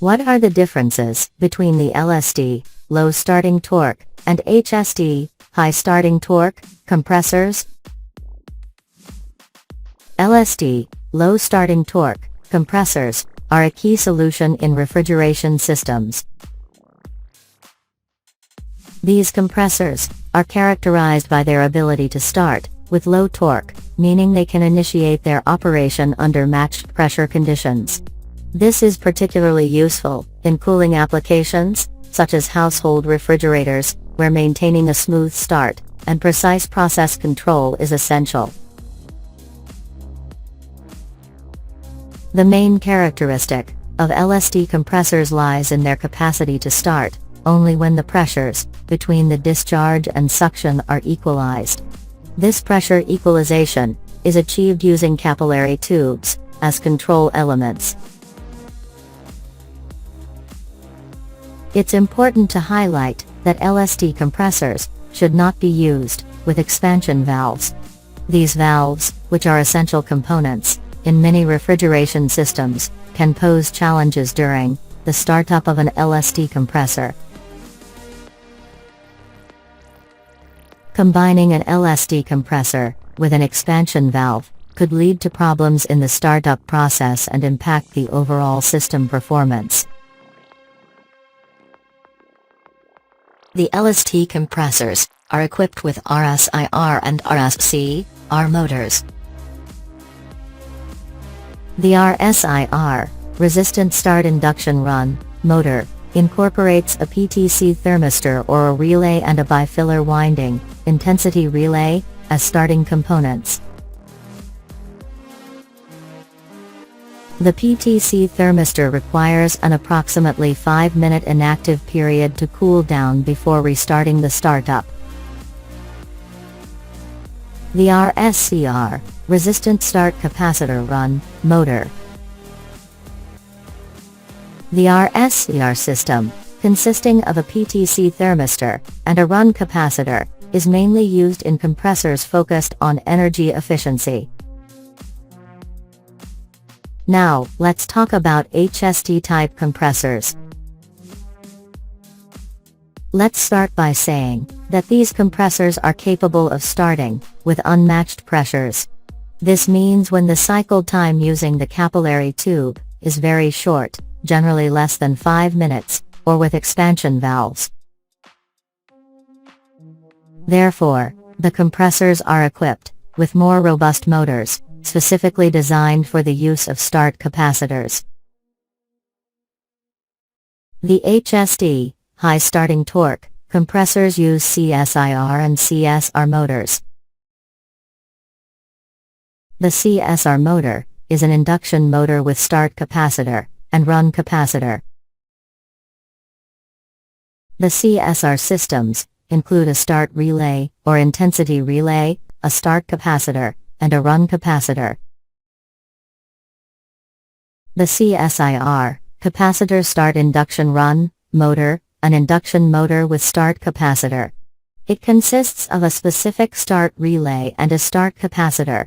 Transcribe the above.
What are the differences between the LST, low starting torque, and HST, high starting torque, compressors? LST, low starting torque, compressors, are a key solution in refrigeration systems. These compressors are characterized by their ability to start with low torque, meaning they can initiate their operation under matched pressure conditions. This is particularly useful in cooling applications, such as household refrigerators, where maintaining a smooth start and precise process control is essential. The main characteristic of LST compressors lies in their capacity to start only when the pressures between the discharge and suction are equalized. This pressure equalization is achieved using capillary tubes as control elements. It's important to highlight that LST compressors should not be used with expansion valves. These valves, which are essential components in many refrigeration systems, can pose challenges during the startup of an LST compressor. Combining an LST compressor with an expansion valve could lead to problems in the startup process and impact the overall system performance. The LST compressors are equipped with RSIR and RSCR motors. The RSIR, Resistant Start Induction Run, motor, incorporates a PTC thermistor or a relay and a bifiller winding, intensity relay, as starting components. The PTC thermistor requires an approximately 5-minute inactive period to cool down before restarting the startup. The RSCR, Resistant Start Capacitor Run, motor. The RSCR system, consisting of a PTC thermistor and a run capacitor, is mainly used in compressors focused on energy efficiency. Now, let's talk about HST-type compressors. Let's start by saying that these compressors are capable of starting with unmatched pressures. This means when the cycle time using the capillary tube is very short, generally less than 5 minutes, or with expansion valves. Therefore, the compressors are equipped with more robust motors, specifically designed for the use of start capacitors. The HST, high starting torque, compressors use CSIR and CSR motors. The CSR motor is an induction motor with start capacitor and run capacitor. The CSR systems include a start relay or intensity relay, a start capacitor, and a run capacitor. The CSIR, capacitor start induction run, motor, an induction motor with start capacitor. It consists of a specific start relay and a start capacitor,